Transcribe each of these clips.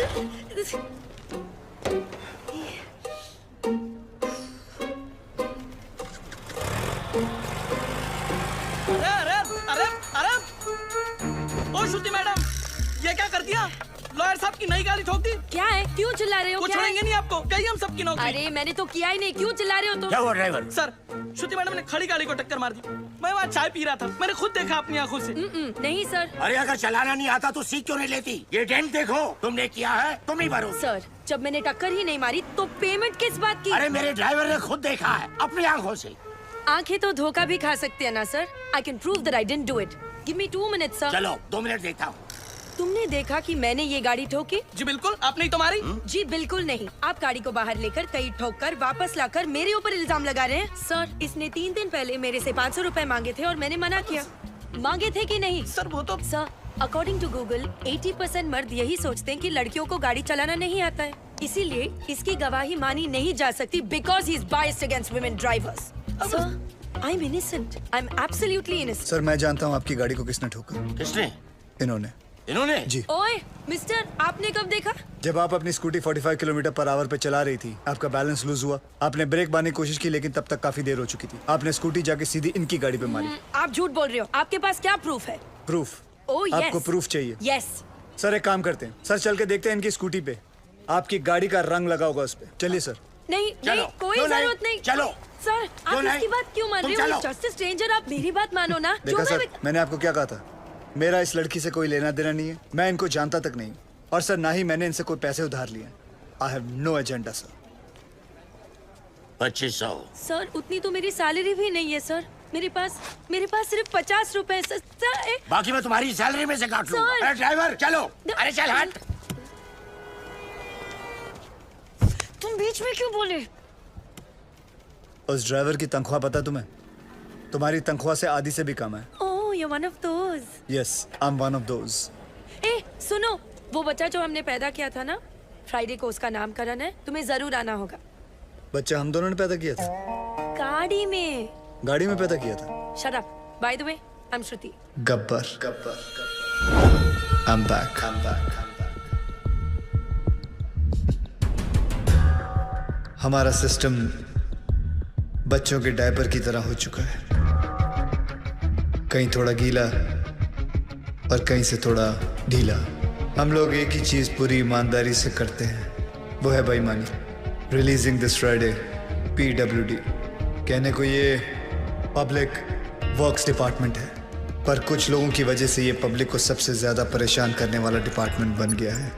अरे ओ श्रुति मैडम, ये क्या कर दिया? लॉयर साहब की नई गाड़ी ठोक दी। क्या है? क्यों चिल्ला रहे हो? कुछ छोड़ेंगे नहीं आपको, गई हम सबकी नौकरी। अरे मैंने तो किया ही नहीं, क्यों चिल्ला रहे हो तुम? क्या हुआ ड्राइवर? सर, श्रुति मैडम ने खड़ी गाड़ी को टक्कर मार दी। मैं वहाँ चाय पी रहा था, मैंने खुद देखा अपनी आंखों से। नहीं सर। अरे अगर चलाना नहीं आता तो सीख क्यों नहीं लेती? ये डेंट देखो, तुमने किया है, तुम ही भरो। सर, जब मैंने टक्कर ही नहीं मारी तो पेमेंट किस बात की? अरे मेरे ड्राइवर ने खुद देखा है अपनी आंखों से। आंखें तो धोखा भी खा सकती है ना sir. I can prove that I didn't do it. Give me 2 minutes sir. चलो 2 मिनट देखता हूँ। तुमने देखा कि मैंने ये गाड़ी ठोकी? जी बिल्कुल, आपने ही तो मारी। जी बिल्कुल नहीं। आप गाड़ी को बाहर लेकर कहीं ठोक कर वापस लाकर मेरे ऊपर इल्जाम लगा रहे हैं। सर, इसने 3 दिन पहले मेरे से 500 रुपए मांगे थे और मैंने मना किया। मांगे थे कि नहीं? सर वो तो सर, अकॉर्डिंग टू गूगल 80% मर्द यही सोचते हैं कि लड़कियों को गाड़ी चलाना नहीं आता है, इसीलिए इसकी गवाही मानी नहीं जा सकती because he is biased against women drivers. Sir, I am innocent. I am absolutely innocent. Sir, मैं जानता हूँ आपकी गाड़ी को किसने ठोका। किसने? इन्होंने। इन्होंने? जी। ओए मिस्टर, आपने कब देखा? जब आप अपनी स्कूटी 45 किलोमीटर पर आवर पे चला रही थी, आपका बैलेंस लूज हुआ। आपने ब्रेक मारने की कोशिश की लेकिन तब तक काफी देर हो चुकी थी। आपने स्कूटी जाके सीधी इनकी गाड़ी पे मारी। आप झूठ बोल रहे हो। आपके पास क्या प्रूफ है? प्रूफ? Oh yes. आपको प्रूफ चाहिए? यस। सर, एक काम करते हैं, सर चल के देखते हैं इनकी स्कूटी पे आपकी गाड़ी का रंग लगा होगा उस पे। चलिए सर। नहीं चलो, नहीं, कोई क्यों नहीं? जरूरत नहीं। चलो। सर, आप नहीं? इसकी बात क्यों मान तुम रहे हो? चलो। जस्ट स्ट्रेंजर, आप मेरी बात मानो ना। देखा जो सर, मैंने आपको क्या कहा था? मेरा इस लड़की से कोई लेना देना नहीं है, मैं इनको जानता तक नहीं, और सर ना ही मैंने इनसे कोई पैसे उधार लिए। I have no agenda sir. 2500। Sir, उतनी तो मेरी सैलरी भी नहीं है सर। मेरे पास सिर्फ 50 रुपए है सर। बाकी मैं तुम्हारी सैलरी में से काट लूंगा। सर। अरे ड्राइवर चलो। अरे चल हट। तुम बीच में क्यों बोले? उस ड्राइवर की तनख्वाह पता तुम्हें? तुम्हारी तनख्वाह से आधी से भी कम है। Oh, you one of those. Yes, I am one of those. ए, सुनो, वो बच्चा जो हमने पैदा किया था ना, फ्राइडे को उसका नामकरण है, तुम्हें जरूर आना होगा। बच्चा हम दोनों ने पैदा किया था? गाड़ी में। गाड़ी में पैदा किया था? Shut up. By the way, I am Shruti. Gabbar. I'm back. हमारा सिस्टम बच्चों के डायपर की तरह हो चुका है, कहीं थोड़ा गीला और कहीं से थोड़ा ढीला। हम लोग एक ही चीज पूरी ईमानदारी से करते हैं, वो है बेईमानी। Releasing this Friday PWD। कहने को ये पब्लिक वर्क्स डिपार्टमेंट है, पर कुछ लोगों की वजह से ये पब्लिक को सबसे ज्यादा परेशान करने वाला डिपार्टमेंट बन गया है।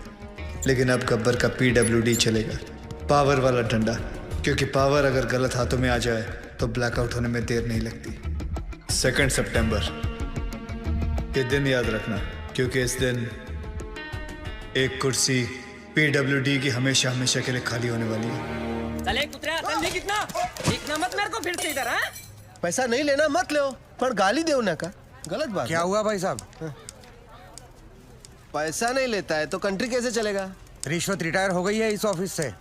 लेकिन अब गब्बर का PWD चलेगा, पावर वाला डंडा, क्योंकि पावर अगर गलत हाथों में आ जाए तो ब्लैकआउट होने में देर नहीं लगती। 2 सितंबर, ये दिन याद रखना, क्योंकि इस दिन एक कुर्सी PWD की हमेशा हमेशा के लिए खाली होने वाली है। चले कुतरा, चल ले कितना मत मेरे को फिर से इधर। हाँ, पैसा नहीं लेना मत लो, पर गाली दे ना का गलत बात। क्या हुआ भाई साहब? पैसा नहीं लेता है तो कंट्री कैसे चलेगा? रिश्वत रिटायर हो गई है इस ऑफिस से।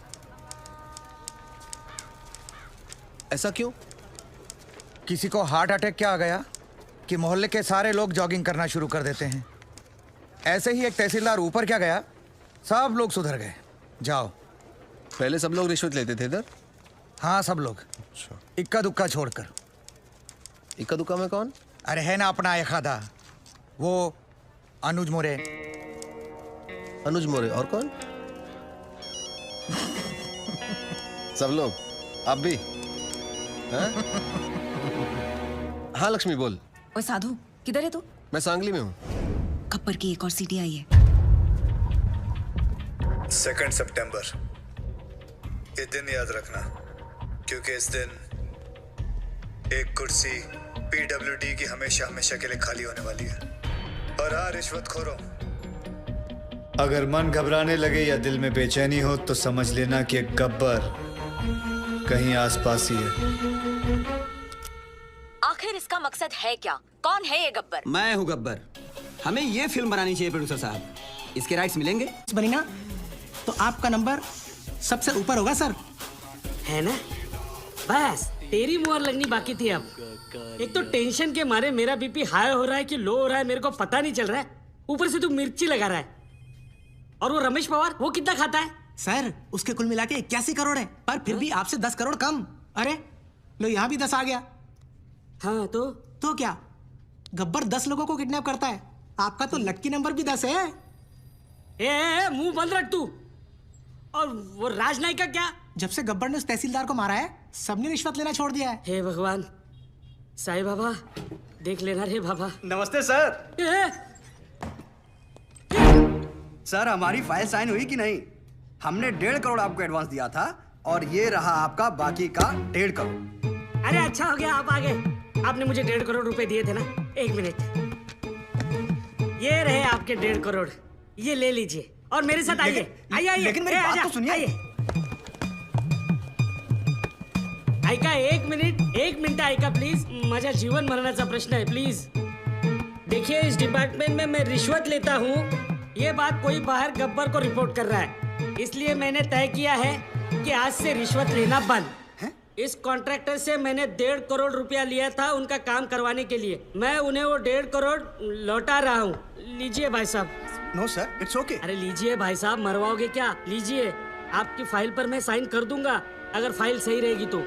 ऐसा क्यों? किसी को हार्ट अटैक क्या आ गया कि मोहल्ले के सारे लोग जॉगिंग करना शुरू कर देते हैं। ऐसे ही एक तहसीलदार ऊपर क्या गया, सब लोग सुधर गए। जाओ। पहले सब लोग रिश्वत लेते थे इधर? हाँ, सब लोग, इक्का दुक्का छोड़कर। इक्का दुक्का में कौन? अरे है ना अपना एक आधा, वो अनुज मोरे। अनुज मोरे। और कौन? सब लोग। आप भी? हाँ लक्ष्मी बोल। और साधु किधर है तू? मैं सांगली में हूँ। खप्पर की एक और सीटी आई है। 2 सितंबर, ये दिन याद रखना, क्योंकि इस दिन एक कुर्सी PWD की हमेशा हमेशा के लिए खाली होने वाली है। और हाँ रिश्वतखोरों, अगर मन घबराने लगे या दिल में बेचैनी हो तो समझ लेना कि एक गब्बर कहीं आसपास ही है। आखिर इसका मकसद है क्या? कौन है ये गब्बर? मैं हूँ गब्बर। हमें ये फिल्म बनानी चाहिए प्रोड्यूसर साहब। इसके राइट्स मिलेंगे? बनी ना तो आपका नंबर सबसे ऊपर होगा सर। है ना? बस तेरी मोहर लगनी बाकी थी। अब एक तो टेंशन के मारे मेरा बीपी हाई हो रहा है कि लो हो रहा है मेरे को पता नहीं चल रहा है, ऊपर से तू मिर्ची लगा रहा है। और वो रमेश पवार वो कितना खाता है? सर उसके कुल मिला के 81 करोड़ है, पर फिर भी आपसे 10 करोड़ कम। अरे लो यहाँ भी 10 आ गया। हाँ तो क्या गब्बर 10 लोगों को किडनैप करता है, आपका तो लक्की नंबर भी 10 है। ए मुंह बंद रख तू। और वो राजनायक का क्या? जब से गब्बर ने उस तहसीलदार को मारा है, सबने रिश्वत लेना छोड़ दिया है। हे भगवान, साईं बाबा देख लेना रे बाबा। नमस्ते सर। सर हमारी फाइल साइन हुई कि नहीं? हमने 1.5 करोड़ आपको एडवांस दिया था और ये रहा आपका बाकी का 1.5 करोड़। अरे अच्छा हो गया आप आ गए। आपने मुझे 1.5 करोड़ रुपए दिए थे ना। एक मिनट, ये रहे आपके 1.5 करोड़, ये ले लीजिए और मेरे साथ आइए। आइए लेकिन मेरी बात तो सुनिए। ऐका एक मिनिट ऐका प्लीज, माझ्या जीवन मरणाचा प्रश्न है प्लीज। देखिए इस डिपार्टमेंट में मैं रिश्वत लेता हूँ, ये बात कोई बाहर गब्बर को रिपोर्ट कर रहा है, इसलिए मैंने तय किया है कि आज से रिश्वत लेना बंद। इस कॉन्ट्रैक्टर से मैंने 1.5 करोड़ रुपया लिया था उनका काम करवाने के लिए। मैं उन्हें वो 1.5 करोड़ लौटा रहा हूँ। लीजिए भाई साहब। No sir, it's okay. अरे लीजिए भाई साहब, मरवाओगे क्या? लीजिए, आपकी फाइल पर मैं साइन कर दूंगा अगर फाइल सही रहेगी तो।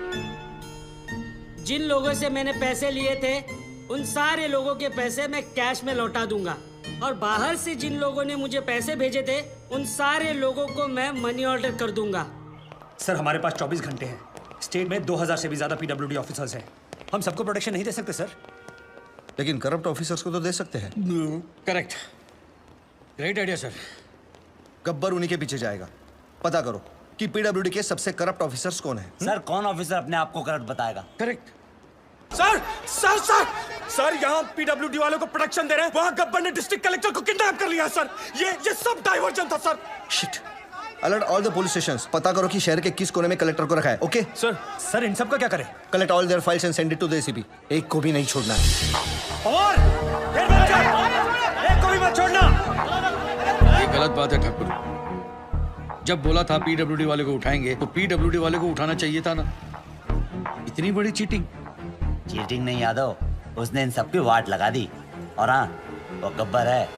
जिन लोगों से मैंने पैसे लिए थे उन सारे लोगों के पैसे मैं कैश में लौटा दूंगा, और बाहर से जिन लोगों ने मुझे पैसे भेजे थे उन सारे लोगों को मैं मनी ऑर्डर कर दूंगा। सर हमारे पास 24 घंटे हैं। स्टेट में 2000 से भी ज्यादा पीडब्ल्यूडी ऑफिसर्स हैं। हम सबको प्रोटेक्शन नहीं दे सकते सर। लेकिन करप्ट ऑफिसर्स को तो दे सकते हैं। Correct, great idea sir. Gabbar उन्हीं के पीछे जाएगा। पता करो कि पीडब्ल्यूडी के सबसे करप्ट ऑफिसर्स कौन है। सर कौन ऑफिसर अपने आप को करप्ट बताएगा? Correct. Sir sir sir sir यहाँ पीडब्ल्यूडी वालों को प्रोटेक्शन दे रहे हैं, वहाँ गब्बर ने डिस्ट्रिक्ट कलेक्टर को किडनैप कर लिया सर। ये सब डाइवर्जन था sir. Shit. Alert all the police stations. पता करो कि शहर के किस कोने में कलेक्टर को रखा है। ओके सर इन सब का क्या करें? Collect all their files and send it to the ACP. एक को भी नहीं छोड़ना है। और एक को भी मत छोड़ना। ये गलत बात है ठाकुर। जब बोला था पीडब्ल्यूडी वाले को उठाएंगे तो पीडब्ल्यूडी वाले को उठाना चाहिए था ना। इतनी बड़ी चीटिंग। चीटिंग नहीं यादव, उसने इन सबकी वाट लगा दी। और हाँ, वो गब्बर है।